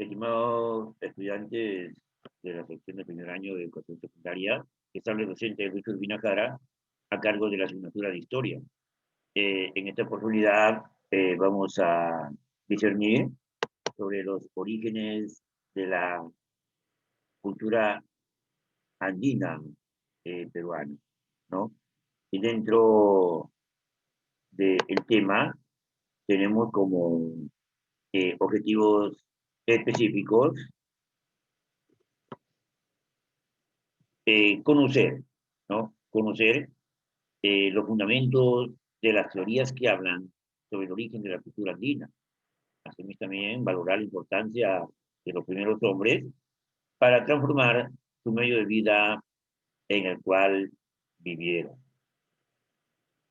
Estimados estudiantes de la sección de primer año de educación secundaria, que habla el docente Luis Urbina Jara, a cargo de la asignatura de Historia. En esta oportunidad vamos a discernir sobre los orígenes de la cultura andina peruana, ¿no? Y dentro del tema tenemos como objetivos específicos conocer, ¿no? Conocer los fundamentos de las teorías que hablan sobre el origen de la cultura andina. Asimismo, también valorar la importancia de los primeros hombres para transformar su medio de vida en el cual vivieron.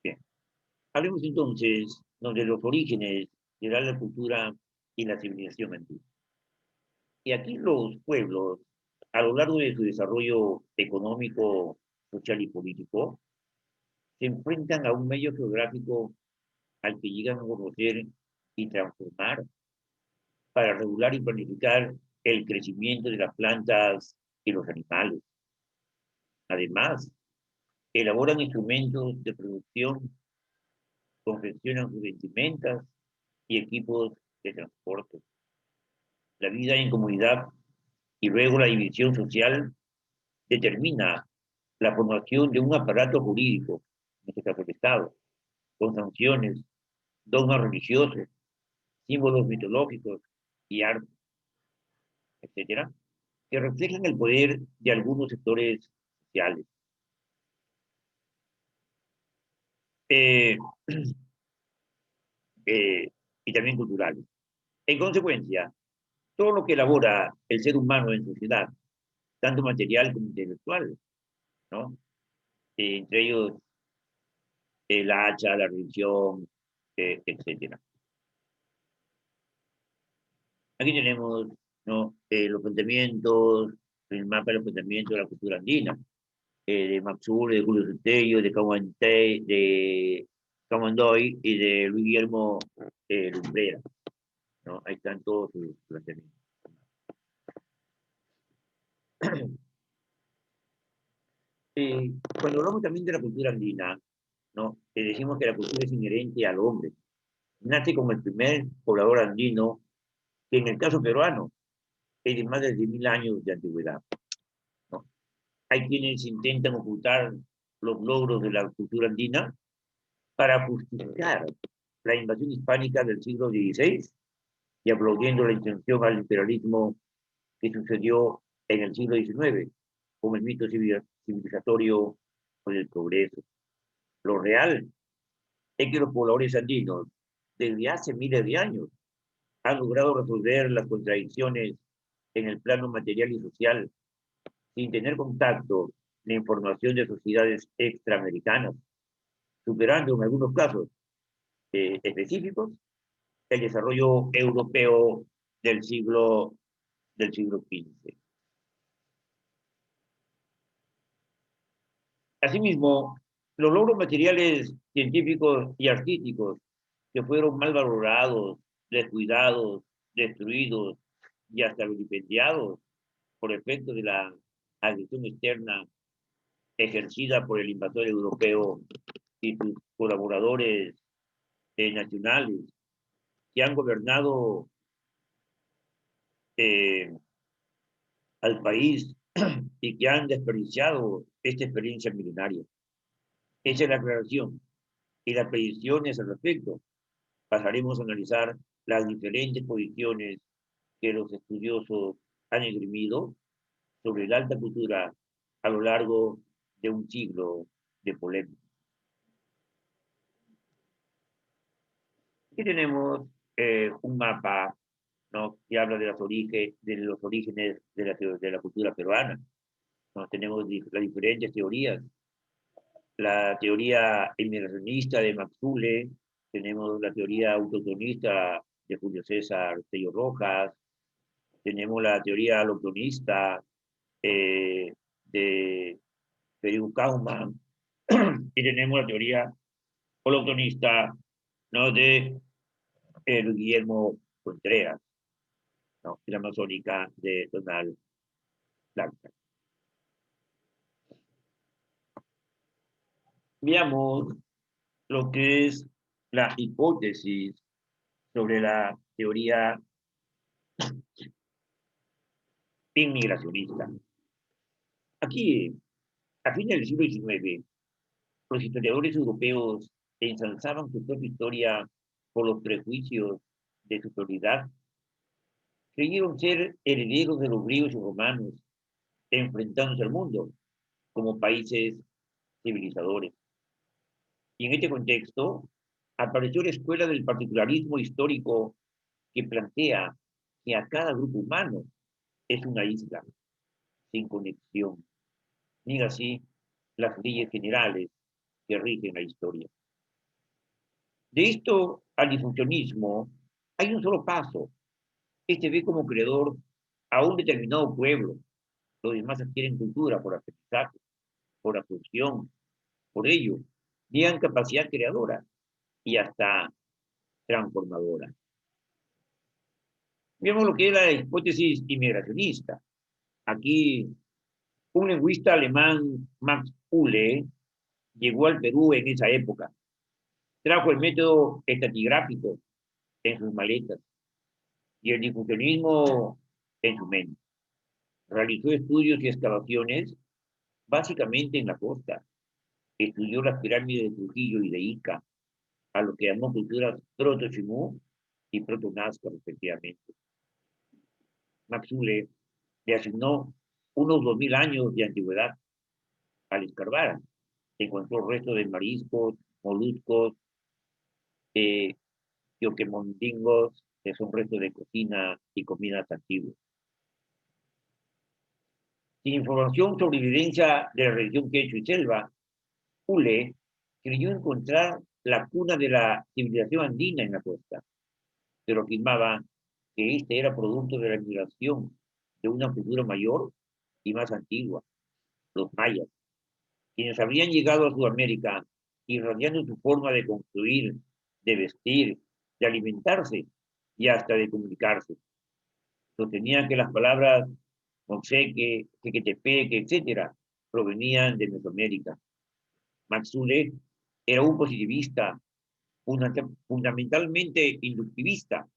Bien, hablemos entonces de los orígenes de la cultura y la civilización antigua. Y aquí los pueblos, a lo largo de su desarrollo económico, social y político, se enfrentan a un medio geográfico al que llegan a conocer y transformar para regular y planificar el crecimiento de las plantas y los animales. Además, elaboran instrumentos de producción, confeccionan sus vestimentas y equipos de transporte. La vida en comunidad y luego la división social determina la formación de un aparato jurídico, en este caso el Estado, con sanciones, dogmas religiosos, símbolos mitológicos y arte, etcétera, que reflejan el poder de algunos sectores sociales. Eh, y también culturales. En consecuencia, todo lo que elabora el ser humano en sociedad, tanto material como intelectual, ¿no? Entre ellos el hacha, la religión, etcétera. Aquí tenemos, ¿no? Los planteamientos, el mapa de los planteamientos de la cultura andina, de Maxur, de Julio Centello, de Camandoy y de Luis Guillermo Lumbrera, ¿no? Ahí están todos sus planteamientos. Cuando hablamos también de la cultura andina, ¿no? Decimos que la cultura es inherente al hombre. Nace como el primer poblador andino, que en el caso peruano es de más de 10.000 años de antigüedad, ¿no? Hay quienes intentan ocultar los logros de la cultura andina para justificar la invasión hispánica del siglo XVI y aplaudiendo la intención al imperialismo que sucedió en el siglo XIX, como el mito civilizatorio o del progreso. Lo real es que los pobladores andinos, desde hace miles de años, han logrado resolver las contradicciones en el plano material y social sin tener contacto ni información de sociedades extraamericanas, superando en algunos casos específicos el desarrollo europeo del siglo XV. Asimismo, los logros materiales científicos y artísticos que fueron mal valorados, descuidados, destruidos y hasta vilipendiados por efecto de la agresión externa ejercida por el invasor europeo y sus colaboradores nacionales que han gobernado eh, al país y que han desperdiciado esta experiencia milenaria. Esa es la aclaración y las predicciones al respecto. Pasaremos a analizar las diferentes posiciones que los estudiosos han esgrimido sobre la alta cultura a lo largo de un siglo de polémica. Aquí tenemos un mapa, ¿no? Que habla de los orígenes de la cultura peruana. ¿No? Tenemos las diferentes teorías. La teoría emigracionista de Maxule, tenemos la teoría autoctonista de Julio César Tello Rojas, tenemos la teoría allochtonista de Perú Kauman, y tenemos la teoría holocronista, ¿no? De Guillermo Contreras. ¿no? Y la amazónica de Donald Blanca. Veamos lo que es la hipótesis sobre la teoría inmigracionista. Aquí, a fines del siglo XIX, los historiadores europeos ensalzaban su propia historia por los prejuicios de su autoridad. Creyeron ser herederos de los griegos y romanos, enfrentándose al mundo como países civilizadores. Y en este contexto apareció la escuela del particularismo histórico que plantea que a cada grupo humano es una isla sin conexión, ni así las leyes generales que rigen la historia. De esto al disfuncionismo hay un solo paso. Este ve como creador a un determinado pueblo. Los demás adquieren cultura por aprendizaje, por absorción. Por ello, llegan capacidad creadora y hasta transformadora. Vemos lo que es la hipótesis inmigracionista. Aquí, un lingüista alemán, Max Uhle, llegó al Perú en esa época. Trajo el método estratigráfico en sus maletas y el difusionismo en su mente. Realizó estudios y excavaciones básicamente en la costa. Estudió las pirámides de Trujillo y de Ica, a lo que llamó culturas proto-Chimú y proto-Nazca, respectivamente. Maxule le asignó unos 2000 años de antigüedad al escarbar. Encontró restos de mariscos, moluscos, eh, yoquemondingos, que son restos de cocina y comidas antiguas. Sin información sobre evidencia de la región quechua y selva, Ule creyó encontrar la cuna de la civilización andina en la costa, pero afirmaba que este era producto de la migración de una cultura mayor y más antigua, los mayas, quienes habrían llegado a Sudamérica irradiando su forma de construir, de vestir, de alimentarse y hasta de comunicarse. Sostenían que las palabras Moxeque, Tequetepeque, etcétera, provenían de Mesoamérica. Maxule era un positivista, fundamentalmente inductivista,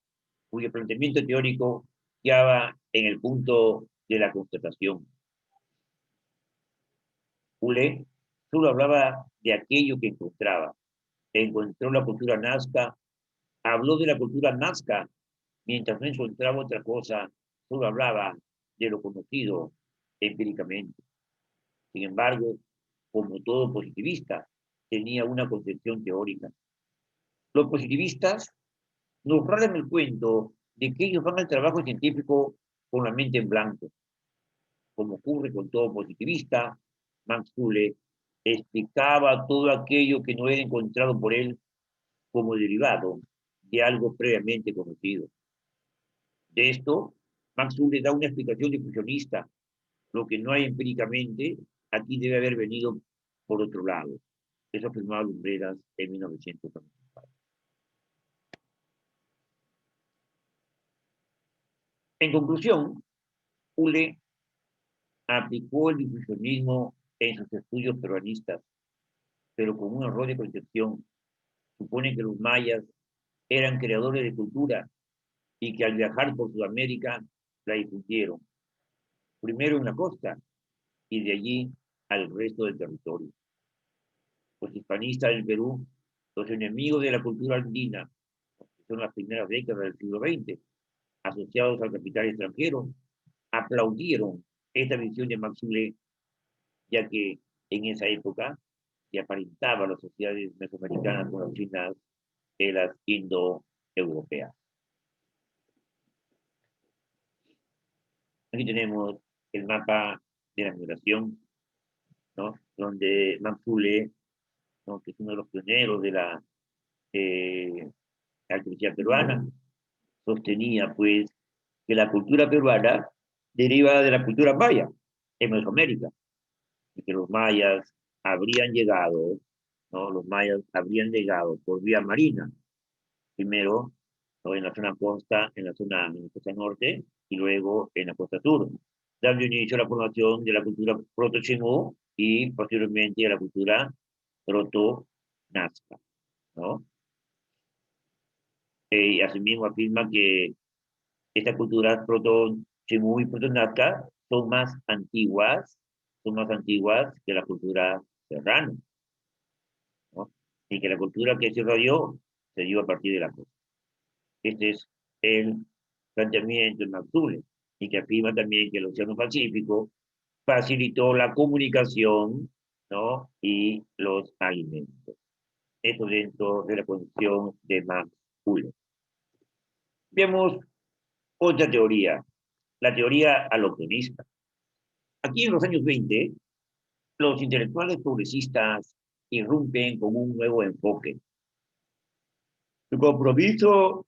cuyo planteamiento teórico quedaba en el punto de la constatación. Ule solo hablaba de aquello que encontraba. Encontró la cultura nazca, habló de la cultura nazca, mientras no encontraba otra cosa, solo hablaba de lo conocido empíricamente. Sin embargo, como todo positivista, tenía una concepción teórica. Los positivistas nos narran el cuento de que ellos van al trabajo científico con la mente en blanco. Como ocurre con todo positivista, Max Zule explicaba todo aquello que no era encontrado por él como derivado de algo previamente conocido. De esto, Max Zule da una explicación difusionista. Lo que no hay empíricamente, aquí debe haber venido por otro lado. Eso afirmaba Lumbreras en 1994. En conclusión, Ule aplicó el difusionismo en sus estudios peruanistas, pero con un error de concepción. Supone que los mayas eran creadores de cultura y que al viajar por Sudamérica la difundieron, primero en la costa y de allí al resto del territorio. Los hispanistas del Perú, los enemigos de la cultura andina, que son las primeras décadas del siglo XX, asociados al capital extranjero, aplaudieron esta visión de Maxule, ya que en esa época se aparentaba las sociedades mesoamericanas con las chinas de las indoeuropeas. Aquí tenemos el mapa de la migración, ¿no? Donde Maxule, ¿no? Que es uno de los pioneros de la arqueología peruana, sostenía pues que la cultura peruana deriva de la cultura maya en Mesoamérica, y que los mayas habrían llegado, ¿no? Los mayas habrían llegado por vía marina, primero ¿no? En la zona costa, en la costa norte, y luego en la costa sur, dando inicio a la formación de la cultura proto-chimú y posteriormente a la cultura proto-nazca, ¿no? Y asimismo afirma que estas culturas proto-chimú y proto-nazca son más antiguas que la cultura serrana, ¿no? Y que la cultura que se dio a partir de la costa. Este es el planteamiento de Maxule, y que afirma también que el Océano Pacífico facilitó la comunicación, ¿no? Y los alimentos. Esto dentro de la condición de Maxule. Veamos otra teoría, la teoría allochtonista. Aquí en los años 20, los intelectuales progresistas irrumpen con un nuevo enfoque. Su compromiso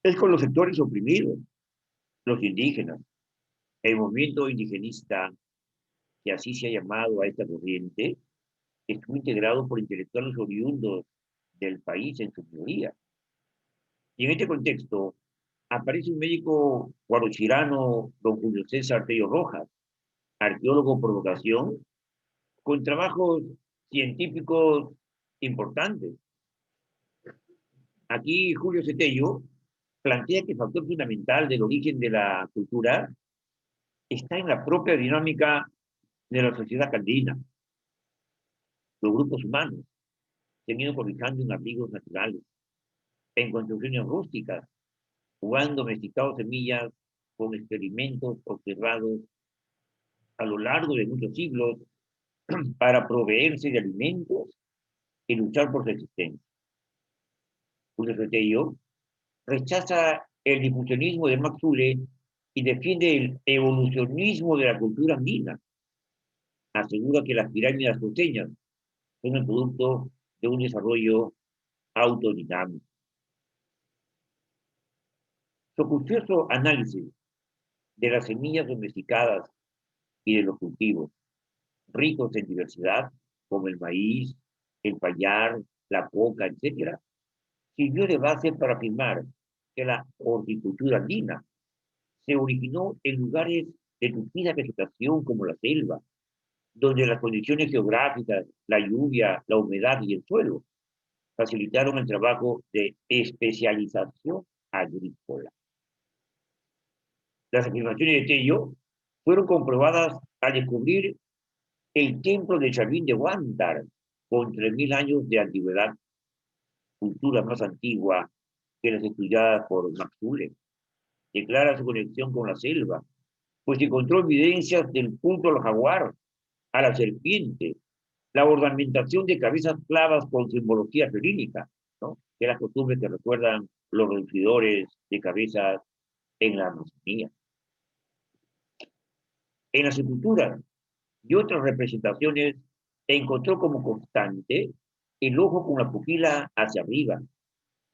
es con los sectores oprimidos, los indígenas. El movimiento indigenista, que así se ha llamado a esta corriente, estuvo integrado por intelectuales oriundos del país en su mayoría. Y en este contexto aparece un médico guarochirano, don Julio César Tello Rojas, arqueólogo por vocación, con trabajos científicos importantes. Aquí Julio Cetello plantea que el factor fundamental del origen de la cultura está en la propia dinámica de la sociedad candina. Los grupos humanos se han ido cobijando en abrigos naturales, en construcciones rústicas, o han domesticado semillas con experimentos observados a lo largo de muchos siglos para proveerse de alimentos y luchar por su existencia. Julio Sotello rechaza el difusionismo de Max Zule y defiende el evolucionismo de la cultura andina. Asegura que las pirámides costeñas son el producto de un desarrollo autodinámico. Su acucioso análisis de las semillas domesticadas y de los cultivos ricos en diversidad, como el maíz, el payar, la coca, etcétera, sirvió de base para afirmar que la horticultura andina se originó en lugares de tupida vegetación como la selva, donde las condiciones geográficas, la lluvia, la humedad y el suelo facilitaron el trabajo de especialización agrícola. Las afirmaciones de Tello fueron comprobadas al descubrir el templo de Chavín de Huántar, con 3.000 años de antigüedad, cultura más antigua que las estudiadas por Max Zule. Declara su conexión con la selva, pues encontró evidencias del culto al jaguar, a la serpiente, la ornamentación de cabezas clavas con simbología felínica, ¿no? Que las costumbres que recuerdan los reducidores de cabezas en la Amazonía. En las esculturas y otras representaciones encontró como constante el ojo con la pupila hacia arriba.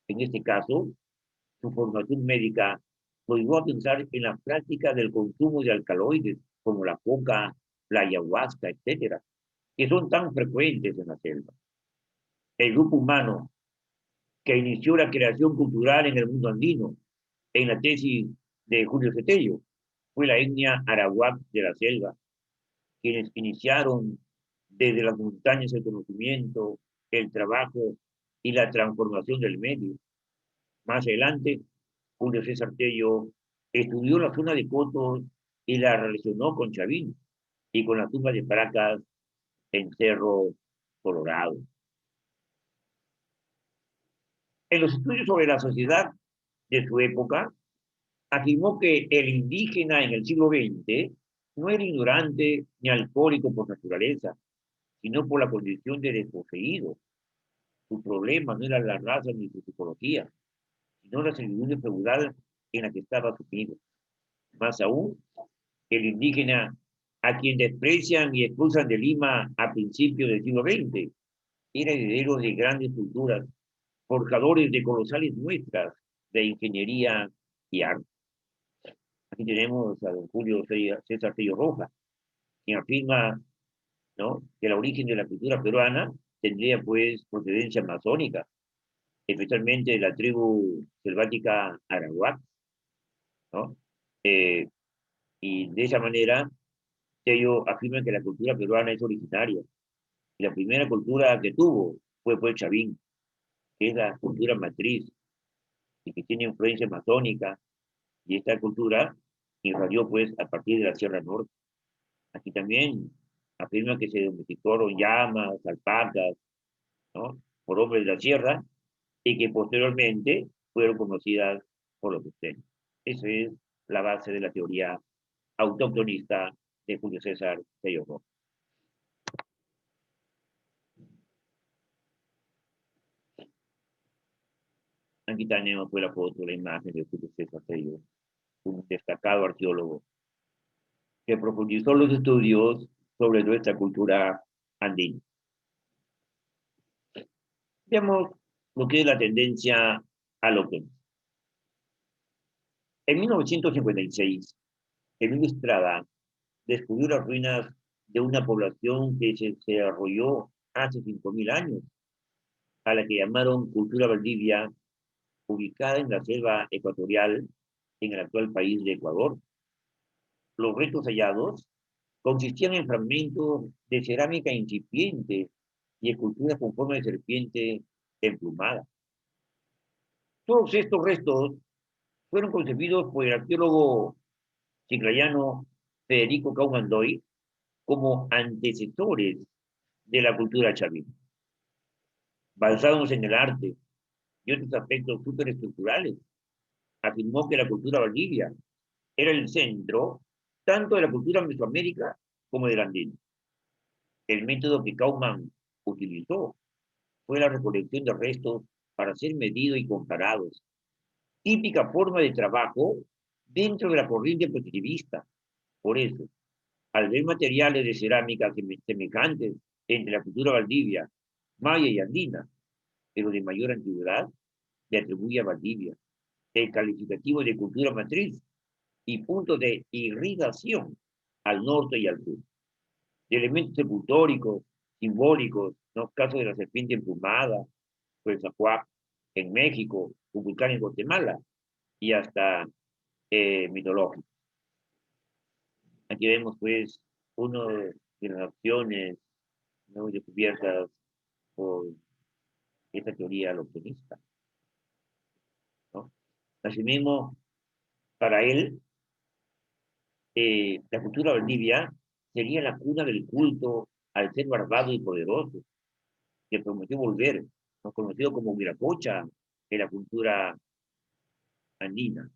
En este caso, su formación médica lo llevó a pensar en la práctica del consumo de alcaloides como la coca, la ayahuasca, etcétera, que son tan frecuentes en la selva. El grupo humano que inició la creación cultural en el mundo andino, en la tesis de Julio Cetello, fue la etnia arawak de la selva, quienes iniciaron desde las montañas el conocimiento, el trabajo y la transformación del medio. Más adelante, Julio César Tello estudió la zona de Cotos y la relacionó con Chavín y con la tumba de Paracas en Cerro Colorado. En los estudios sobre la sociedad de su época, afirmó que el indígena en el siglo XX no era ignorante ni alcohólico por naturaleza, sino por la condición de desposeído. Su problema no era la raza ni su psicología, sino la servidumbre feudal en la que estaba sumido. Más aún, el indígena a quien desprecian y expulsan de Lima a principios del siglo XX, era heredero de grandes culturas, forjadores de colosales muestras de ingeniería y arte. Aquí tenemos a don Julio César Tello Rojas, quien afirma, ¿no?, que el origen de la cultura peruana tendría pues procedencia amazónica, especialmente de la tribu selvática Arawak, ¿no? Eh, y de esa manera, ellos afirman que la cultura peruana es originaria. Y la primera cultura que tuvo fue el Chavín, que es la cultura matriz y que tiene influencia masónica. Y esta cultura irradió pues a partir de la Sierra Norte. Aquí también afirman que se domesticaron llamas, alpacas, ¿no? Por hombres de la sierra y que posteriormente fueron conocidas por los costeños. Esa es la base de la teoría autóctonista de Julio César Tello Rojas. Aquí tenemos pues la foto, la imagen de Julio César Tello, un destacado arqueólogo que profundizó los estudios sobre nuestra cultura andina. Veamos lo que es la tendencia al otoño. En 1956, Emilio Estrada descubrió las ruinas de una población que se desarrolló hace 5.000 años, a la que llamaron Cultura Valdivia, ubicada en la selva ecuatorial en el actual país de Ecuador. Los restos hallados consistían en fragmentos de cerámica incipiente y esculturas con forma de serpiente emplumada. Todos estos restos fueron concebidos por el arqueólogo chiclayano Federico Kaumandoy como antecesores de la cultura chavín, basados en el arte y otros aspectos superestructurales. Afirmó que la cultura Valdivia era el centro tanto de la cultura mesoamérica como del andino. El método que Kauman utilizó fue la recolección de restos para ser medidos y comparados, típica forma de trabajo dentro de la corriente positivista. Por eso, al ver materiales de cerámica semejantes entre la cultura valdivia, maya y andina, pero de mayor antigüedad, le atribuye a Valdivia el calificativo de cultura matriz y punto de irrigación al norte y al sur. De elementos sepultóricos, simbólicos, ¿no? Caso de la serpiente emplumada, pues Zacuac en México, Cuculcán en Guatemala, y hasta mitológico. Aquí vemos pues una de las opciones, ¿no?, descubiertas por esta teoría optimista, ¿no? Asimismo, para él, la cultura Valdivia sería la cuna del culto al ser barbado y poderoso, que prometió volver, ¿no?, conocido como Viracocha en la cultura andina,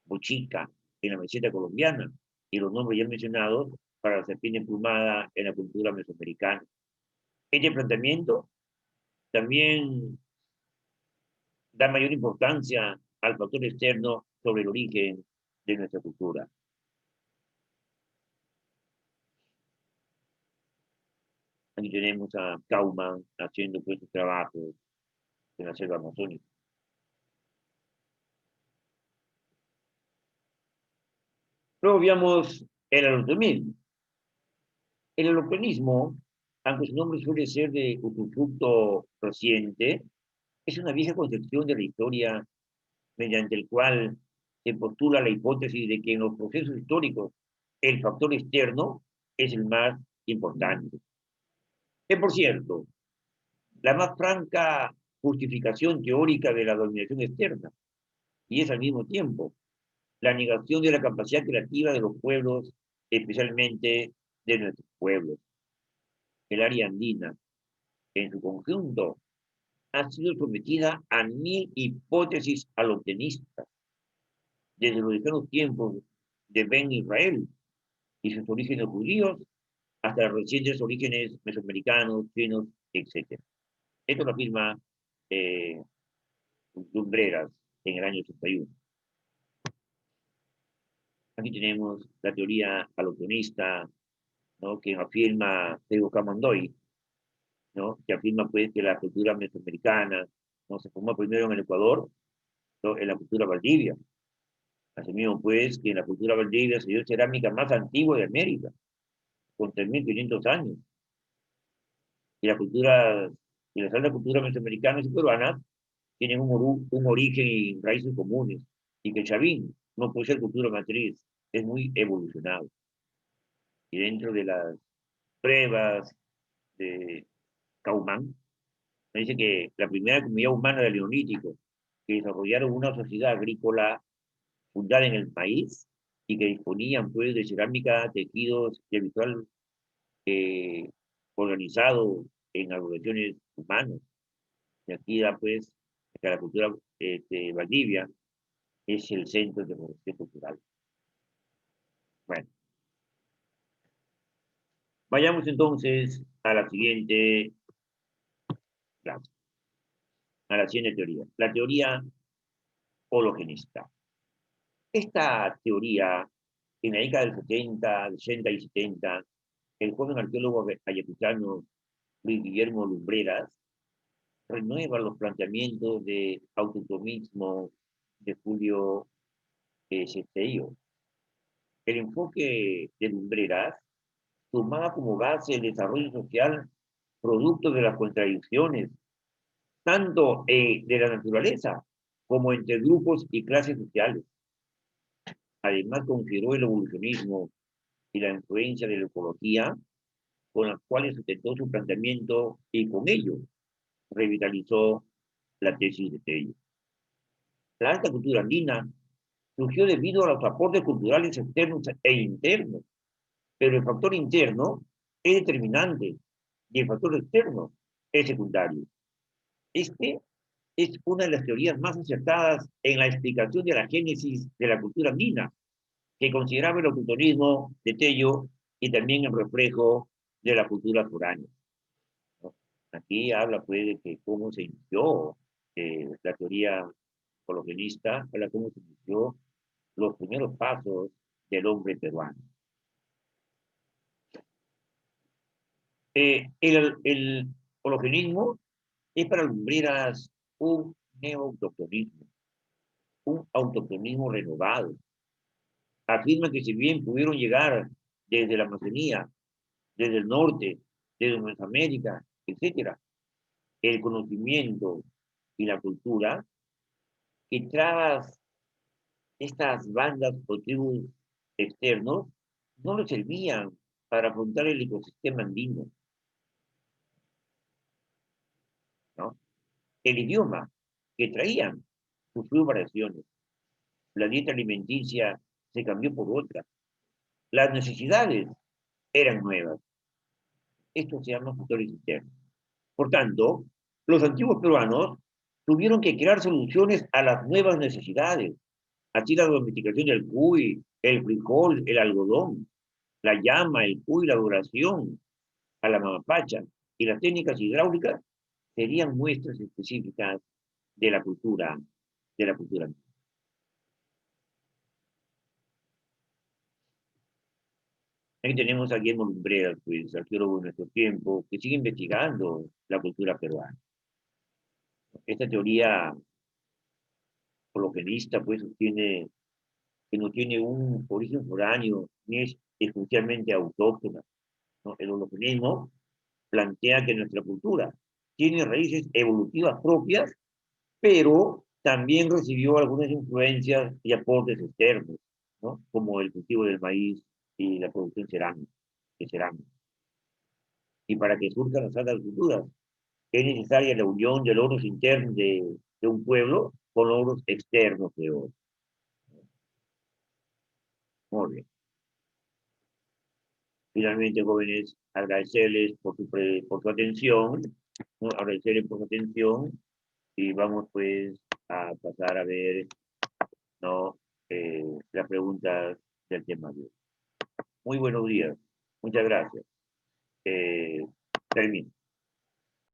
Bochica en la meseta colombiana, y los nombres ya mencionados para la serpiente emplumada en la cultura mesoamericana. Este planteamiento también da mayor importancia al factor externo sobre el origen de nuestra cultura. Aquí tenemos a Kauman haciendo pues sus trabajos en la selva amazónica. Luego veamos el alotomismo. El alotomismo, aunque su nombre suele ser de usufructo reciente, es una vieja concepción de la historia mediante el cual se postula la hipótesis de que en los procesos históricos el factor externo es el más importante. Que por cierto, la más franca justificación teórica de la dominación externa, y es al mismo tiempo la negación de la capacidad creativa de los pueblos, especialmente de nuestros pueblos. El área andina, en su conjunto, ha sido sometida a 1000 hipótesis aloptenistas, desde los lejanos tiempos de Ben Israel y sus orígenes judíos hasta los recientes orígenes mesoamericanos, chinos, etc. Esto lo afirma eh, Lumbreras en el año 81. Aquí tenemos la teoría alotonista, ¿no?, que afirma Tego Camandoy, ¿no?, que afirma pues que la cultura mesoamericana, ¿no?, se formó primero en el Ecuador, ¿no?, en la cultura Valdivia. Asimismo pues que en la cultura Valdivia se dio cerámica más antigua de América, con 3.500 años. Y la cultura, y las altas culturas mesoamericanas y peruanas tienen un origen y raíces comunes, y que Chavín no puede ser cultura matriz, es muy evolucionado. Y dentro de las pruebas de Caumán, dice que la primera comunidad humana del Neolítico, que desarrollaron una sociedad agrícola fundada en el país y que disponían pues de cerámica, tejidos y habitual eh, organizado en agrupaciones humanas. Y aquí da pues que la cultura de Valdivia es el centro de formación cultural. Bueno, vayamos entonces a la siguiente clase, a la siguiente teoría, la teoría hologenista. Esta teoría, en la década del 70, 60 y 70, el joven arqueólogo ayacuchano Luis Guillermo Lumbreras renueva los planteamientos de autotomismo de Julio Cesteio. El enfoque de Lumbreras tomaba como base el desarrollo social producto de las contradicciones, tanto de la naturaleza como entre grupos y clases sociales. Además, consideró el evolucionismo y la influencia de la ecología, con las cuales sustentó su planteamiento y con ello revitalizó la tesis de Tello. La alta cultura andina surgió debido a los aportes culturales externos e internos, pero el factor interno es determinante y el factor externo es secundario. Este es una de las teorías más acertadas en la explicación de la génesis de la cultura andina, que consideraba el ocultismo de Tello y también el reflejo de la cultura foránea. ¿No? Aquí habla pues de que cómo se inició la teoría hologenista, habla cómo se inició los primeros pasos del hombre peruano. El hologenismo es para Lumbreras un neoautochtonismo, un autochtonismo renovado. Afirma que si bien pudieron llegar desde la Amazonía, desde el norte, desde Mesoamérica, etcétera, el conocimiento y la cultura, que tras estas bandas o tribus externos no les servían para afrontar el ecosistema andino, ¿no? El idioma que traían sufrió variaciones, la dieta alimenticia se cambió por otra, las necesidades eran nuevas. Esto se llama factores internos. Por tanto, los antiguos peruanos tuvieron que crear soluciones a las nuevas necesidades. Así la domesticación del cuy, el frijol, el algodón, la llama, el cuy, la adoración a la mamapacha y las técnicas hidráulicas serían muestras específicas de la cultura, de la cultura. Ahí tenemos a Guillermo Lumbreras, pues, arqueólogo de nuestro tiempo, que sigue investigando la cultura peruana. Esta teoría hologenista, pues, sostiene que no tiene un origen foráneo, ni es esencialmente autóctona, ¿no? El hologenismo plantea que nuestra cultura tiene raíces evolutivas propias, pero también recibió algunas influencias y aportes externos, ¿no? Como el cultivo del maíz y la producción cerámica, de cerámica. Y para que surjan las altas culturas, es necesaria la unión de logros internos de un pueblo con logros externos de otro. Muy bien. Finalmente, jóvenes, agradecerles por su atención, ¿no? Agradecerles por su atención y vamos pues a pasar a ver, ¿no? Las preguntas del tema de hoy. Muy buenos días. Muchas gracias. Termino.